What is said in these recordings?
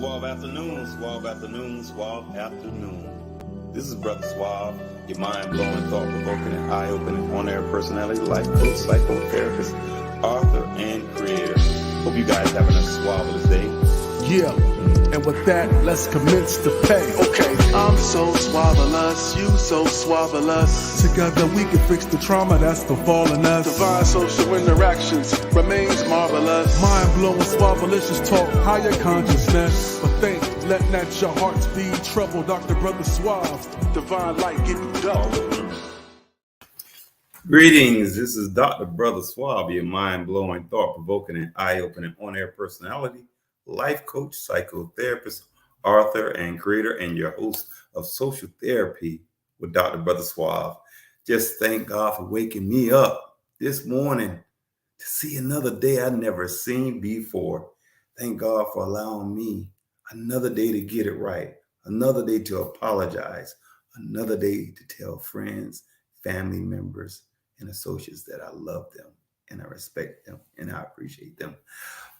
Suave afternoon, Suave afternoon, Suave afternoon. This is Brother Suave, your mind-blowing, thought-provoking, and eye-opening on-air personality, life coach, psychotherapist, author, and creator. Hope you guys having a suavelous day. Yeah, and with that, let's commence the pay. Okay, I'm so suavelous, you so suavelous. Together we can fix the trauma that's befallen us. Divine social interactions remains marvelous. Mind-blowing, suavelicious talk, higher consciousness. But think, let not your hearts be troubled, Dr. Brother Suave. Divine light get you double. Greetings, this is Dr. Brother Suave, your mind-blowing, thought-provoking, and eye-opening on-air personality, life coach, psychotherapist, author, and creator, and your host of Social Therapy with Dr. Brother Suave. Just thank God for waking me up this morning to see another day I've never seen before. Thank God for allowing me another day to get it right, another day to apologize, another day to tell friends, family members, and associates that I love them and I respect them and I appreciate them.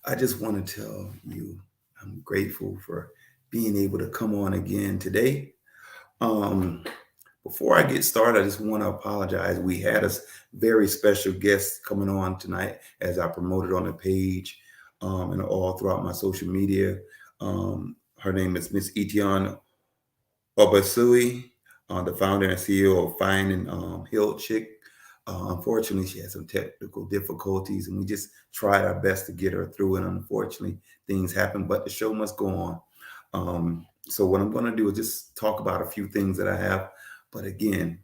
I just want to tell you I'm grateful for being able to come on again today. Before I get started, I just want to apologize. We had a very special guest coming on tonight, as I promoted on the page and all throughout my social media. Her name is Miss Etienne Obasui, the founder and CEO of Fine and Healed Chick. Unfortunately, she had some technical difficulties, and we just tried our best to get her through it. Unfortunately, things happen, but the show must go on. So what I'm going to do is just talk about a few things that I have. But again,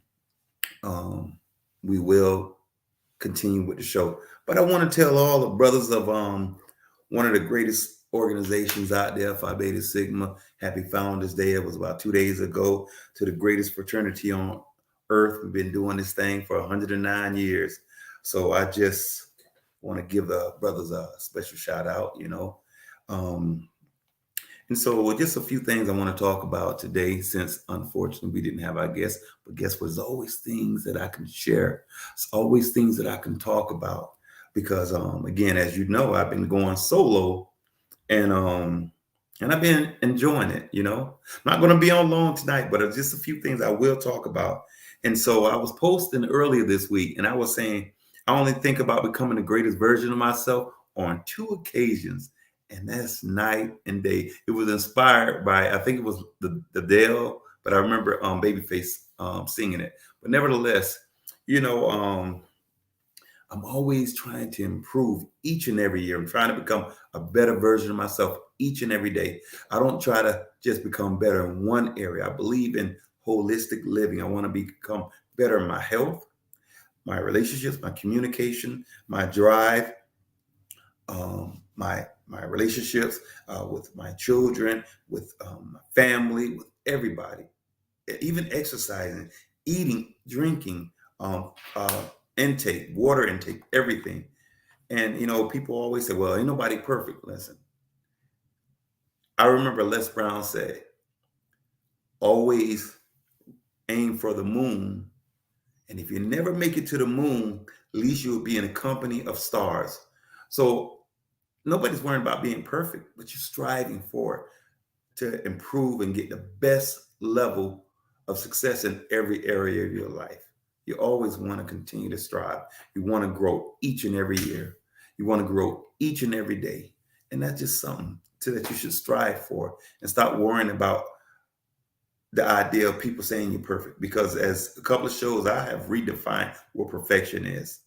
we will continue with the show. But I want to tell all the brothers of one of the greatest organizations out there, Phi Beta Sigma, happy Founders Day. It was about 2 days ago, to the greatest fraternity on earth. We've been doing this thing for 109 years. So I just want to give the brothers a special shout out, And so just a few things I want to talk about today, since unfortunately we didn't have our guests. But guess what? There's always things that I can share. It's always things that I can talk about. Because again, as you know, I've been going solo and I've been enjoying it, I'm not going to be on long tonight, but just a few things I will talk about. And so I was posting earlier this week, and I was saying I only think about becoming the greatest version of myself on 2 occasions, and that's night and day. It was inspired by, I think it was the Dale, but I remember Babyface singing it. But nevertheless, I'm always trying to improve each and every year. I'm trying to become a better version of myself each and every day. I don't try to just become better in one area. I believe in holistic living. I want to become better in my health, my relationships, my communication, my drive, my relationships with my children, with my family, with everybody, even exercising, eating, drinking, intake, water intake, everything. And, people always say, well, ain't nobody perfect. Listen, I remember Les Brown said, always aim for the moon. And if you never make it to the moon, at least you'll be in a company of stars. So nobody's worrying about being perfect, but you're striving for it, to improve and get the best level of success in every area of your life. You always want to continue to strive. You want to grow each and every year. You want to grow each and every day. And that's just something that you should strive for, and stop worrying about the idea of people saying you're perfect. Because as a couple of shows, I have redefined what perfection is.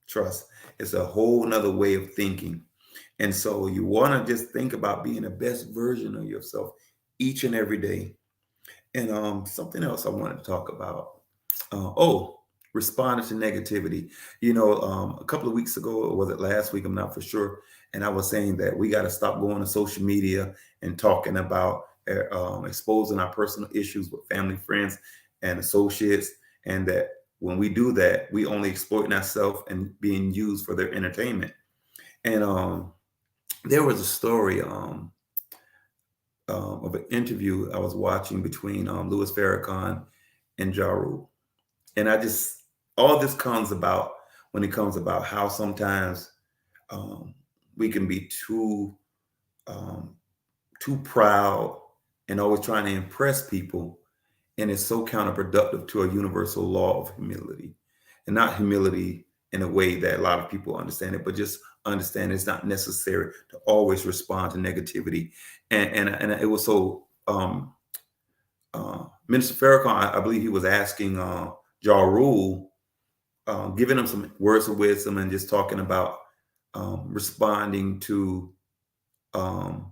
Trust, it's a whole nother way of thinking. And so you want to just think about being the best version of yourself each and every day. And something else I wanted to talk about. Responding to negativity. A couple of weeks ago, or was it last week? I'm not for sure. And I was saying that we got to stop going to social media and talking about exposing our personal issues with family, friends, and associates. And that when we do that, we only exploiting ourselves and being used for their entertainment. And there was a story of an interview I was watching between Louis Farrakhan and Ja Rule. And all this comes about when it comes about how sometimes we can be too too proud and always trying to impress people. And it's so counterproductive to a universal law of humility. And not humility in a way that a lot of people understand it, but just understand it's not necessary to always respond to negativity. And it was so Minister Farrakhan, I believe he was asking Ja Rule, giving him some words of wisdom and just talking about responding to um,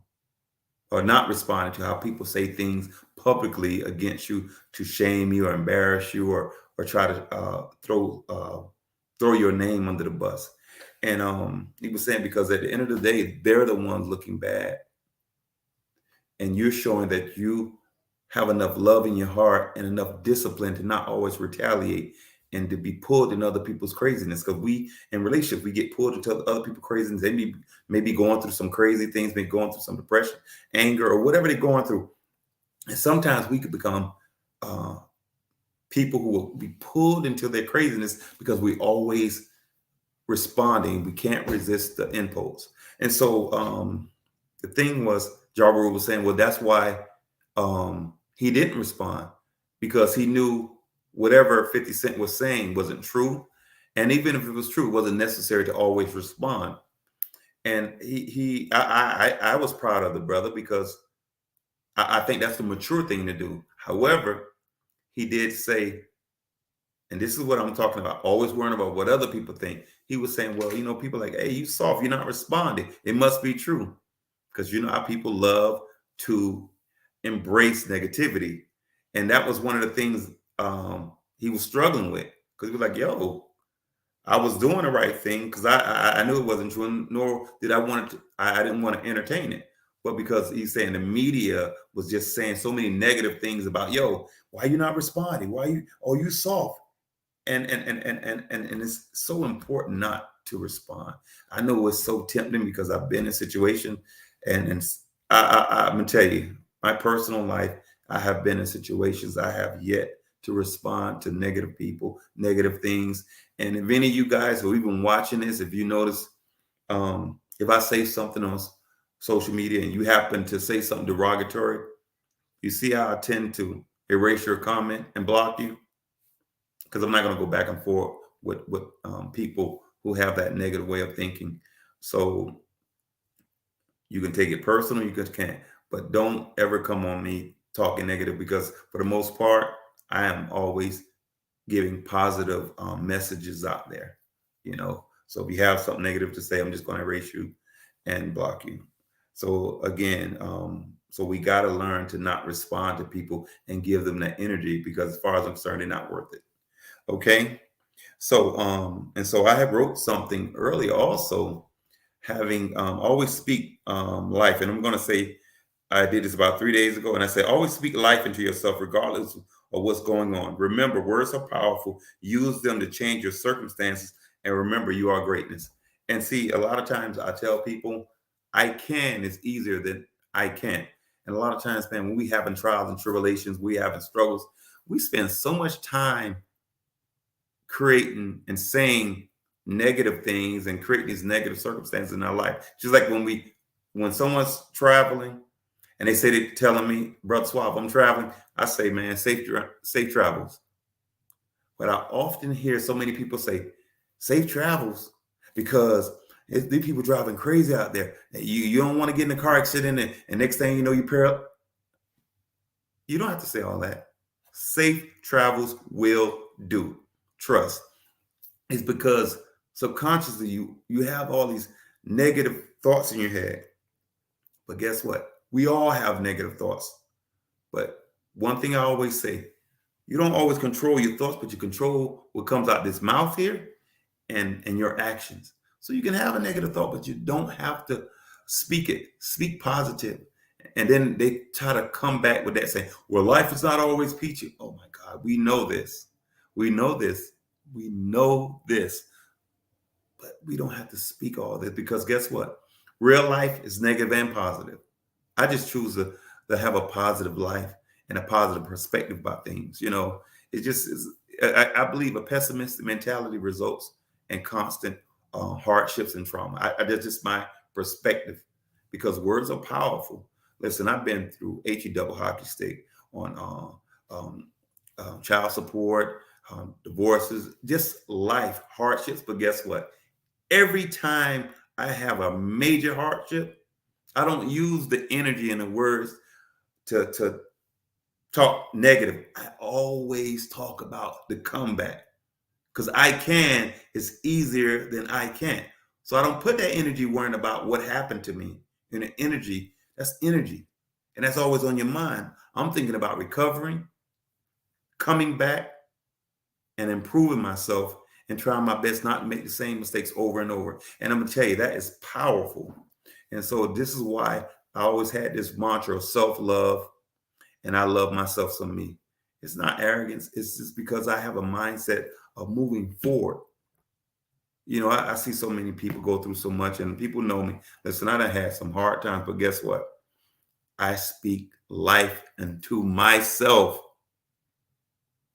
or not responding to how people say things publicly against you to shame you or embarrass you or try to throw your name under the bus. And he was saying because at the end of the day, they're the ones looking bad, and you're showing that you have enough love in your heart and enough discipline to not always retaliate and to be pulled in other people's craziness. Because we in relationships, we get pulled into other people's craziness. They may be going through some crazy things, maybe going through some depression, anger, or whatever they're going through. And sometimes we could become people who will be pulled into their craziness because we always responding. We can't resist the impulse. And so the thing was, Ja Rule was saying, well, that's why he didn't respond, because he knew whatever 50 Cent was saying wasn't true. And even if it was true, it wasn't necessary to always respond. And I was proud of the brother because I think that's the mature thing to do. However, he did say, and this is what I'm talking about, always worrying about what other people think. He was saying, well, people like, hey, you soft, you're not responding. It must be true. Because you know how people love to embrace negativity. And that was one of the things he was struggling with. Because he was like, yo, I was doing the right thing because I knew it wasn't true, nor did I didn't want to entertain it. But because he's saying the media was just saying so many negative things about, yo, why are you not responding? You soft? And it's so important not to respond. I know it's so tempting because I've been in a situation, and I'm gonna tell you, my personal life, I have been in situations I have yet to respond to negative people, negative things. And if any of you guys who are even watching this, if you notice, if I say something on social media and you happen to say something derogatory, you see how I tend to erase your comment and block you, because I'm not going to go back and forth with people who have that negative way of thinking. So you can take it personal, you just can't, but don't ever come on me talking negative, because for the most part, I am always giving positive messages out there. So if you have something negative to say, I'm just going to erase you and block you. So again, so we got to learn to not respond to people and give them that energy, because as far as I'm concerned, they're not worth it. Okay. So and so I have wrote something earlier also, having always speak life. And I'm going to say, I did this about 3 days ago, and I said, always speak life into yourself regardless of what's going on. Remember, words are powerful. Use them to change your circumstances, and remember, you are greatness. And see, a lot of times I tell people, I can is easier than I can't. And a lot of times, man, when we having trials and tribulations, we having struggles, we spend so much time creating and saying negative things and creating these negative circumstances in our life. Just like when someone's traveling and they're telling me, Brother Suave, I'm traveling, I say, man, safe travels. But I often hear so many people say, safe travels, because these people driving crazy out there. You don't want to get in a car accident, and next thing you know, you pair up. You don't have to say all that. Safe travels will do. Trust. It's because subconsciously you have all these negative thoughts in your head. But guess what? We all have negative thoughts. But one thing I always say, you don't always control your thoughts, but you control what comes out this mouth here and your actions. So you can have a negative thought, but you don't have to speak it. Speak positive. And then they try to come back with that saying, well, life is not always peachy. Oh my God, we know this. We know this. We know this. But we don't have to speak all this, because guess what? Real life is negative and positive. I just choose to have a positive life and a positive perspective about things. It just is. I believe a pessimistic mentality results in constant hardships and trauma. That's just my perspective, because words are powerful. Listen, I've been through HE double hockey stick on child support, divorces, just life hardships. But guess what? Every time I have a major hardship, I don't use the energy and the words to talk negative. I always talk about the comeback because I can is easier than I can't. So I don't put that energy worrying about what happened to me. And the energy, that's energy. And that's always on your mind. I'm thinking about recovering, coming back, and improving myself and trying my best not to make the same mistakes over and over. And I'm gonna tell you, that is powerful. And so this is why I always had this mantra of self-love, and I love myself some me. It's not arrogance, it's just because I have a mindset of moving forward. You know, I see so many people go through so much, and people know me. Listen, I done had some hard times, but guess what? I speak life into myself.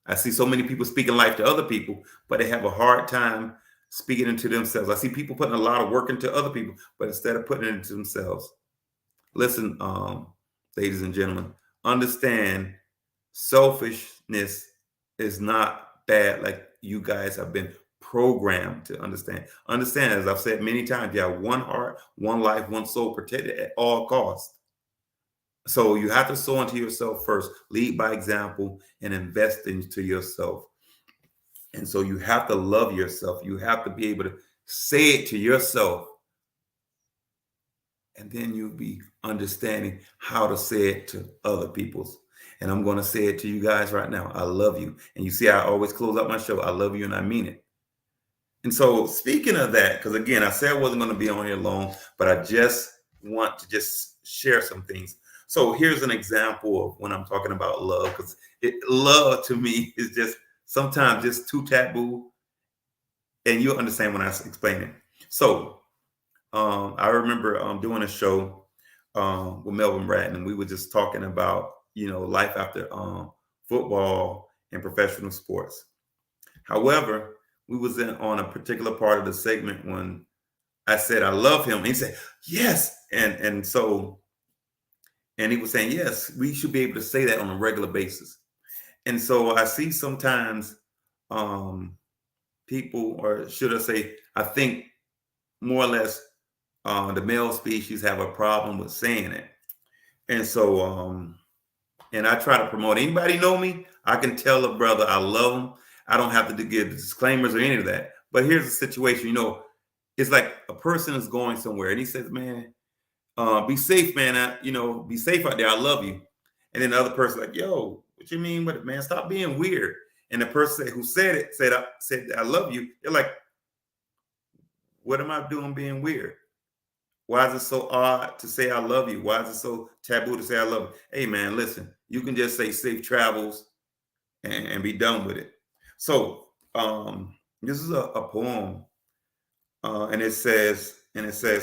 I see so many people speaking life to other people, but they have a hard time speaking into themselves. I see people putting a lot of work into other people, but instead of putting it into themselves. Listen, ladies and gentlemen, understand selfishness is not bad like you guys have been programmed to understand. Understand, as I've said many times, you have one heart, one life, one soul protected at all costs. So you have to sow into yourself first, lead by example, and invest into yourself. And so you have to love yourself. You have to be able to say it to yourself. And then you'll be understanding how to say it to other people's. And I'm going to say it to you guys right now. I love you. And you see, I always close out my show. I love you and I mean it. And so speaking of that, because again, I said I wasn't going to be on here long, but I just want to just share some things. So here's an example of when I'm talking about love, because love to me is just sometimes just too taboo. And you'll understand when I explain it. So I remember doing a show with Melvin Bratton, and we were just talking about, life after football and professional sports. However, we was on a particular part of the segment when I said I love him. And he said yes, and he was saying yes, we should be able to say that on a regular basis. And so I see sometimes people, or should I say, I think more or less the male species have a problem with saying it. And so, and I try to promote. Anybody know me? I can tell a brother I love him. I don't have to give disclaimers or any of that. But here's the situation. It's like a person is going somewhere and he says, "Man, be safe, man. Be safe out there. I love you." And then the other person like, "Yo, what you mean with it, man? Stop being weird." And the person who said it said, "I love you." You're like, "What am I doing being weird? Why is it so odd to say I love you? Why is it so taboo to say I love you?" Hey, man, listen, you can just say safe travels and be done with it. So this is a poem, and it says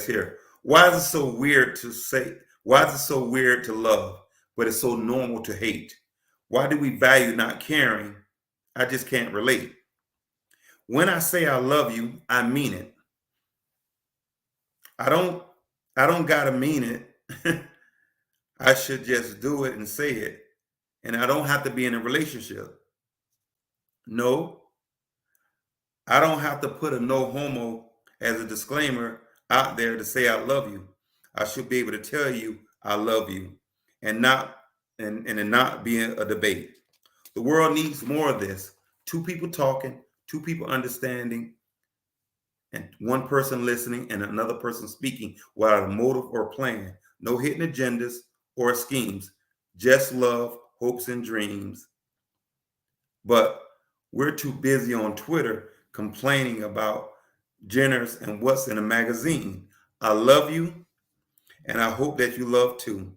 here, why is it so weird to say? Why is it so weird to love, but it's so normal to hate? Why do we value not caring? I just can't relate. When I say I love you, I mean it. I don't I don't gotta mean it. I should just do it and say it. And I don't have to be in a relationship. No, I don't have to put a no homo as a disclaimer out there to say I love you. I should be able to tell you I love you and not and it not be a debate. The world needs more of this. Two people talking, two people understanding, and one person listening and another person speaking without a motive or plan. No hidden agendas or schemes, just love, hopes, and dreams. But we're too busy on Twitter complaining about Jenners and what's in a magazine. I love you, and I hope that you love too.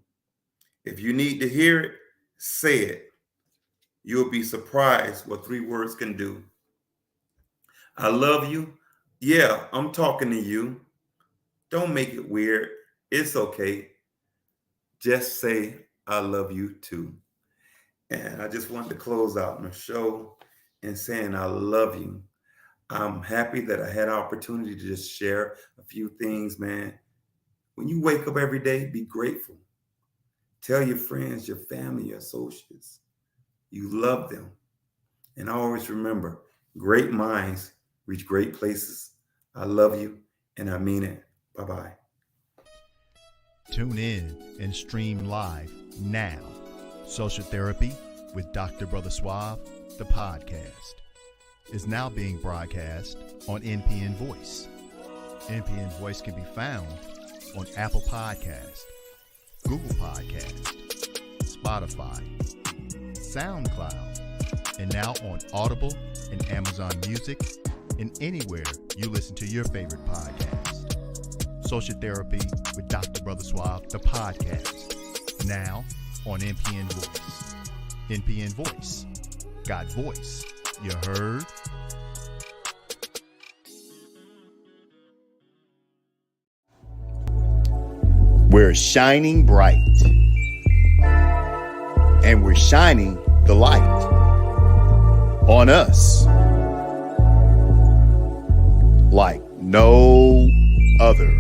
If you need to hear it, say it. You'll be surprised what 3 words can do. I love you. Yeah, I'm talking to you. Don't make it weird. It's okay. Just say, I love you too. And I just wanted to close out my show and saying, I love you. I'm happy that I had an opportunity to just share a few things, man. When you wake up every day, be grateful. Tell your friends, your family, your associates, you love them. And always remember, great minds reach great places. I love you, and I mean it. Bye-bye. Tune in and stream live now. Social Therapy with Dr. Brother Suave, the podcast, is now being broadcast on NPN Voice. NPN Voice can be found on Apple Podcast, Google Podcast, Spotify, SoundCloud, and now on Audible and Amazon Music, and anywhere you listen to your favorite podcast. Social Therapy with Dr. Brother Suave, the podcast, now on NPN Voice. NPN Voice. Got voice. You heard? We're shining bright. And we're shining the light on us like no other.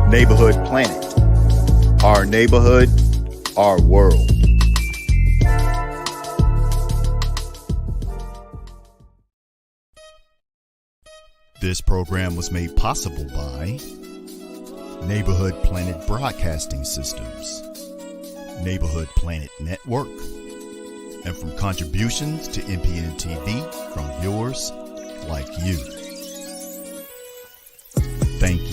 Neighborhood Planet. Our neighborhood, our world. This program was made possible by Neighborhood Planet Broadcasting Systems, Neighborhood Planet Network, and from contributions to NPN TV from viewers like you. Thank you.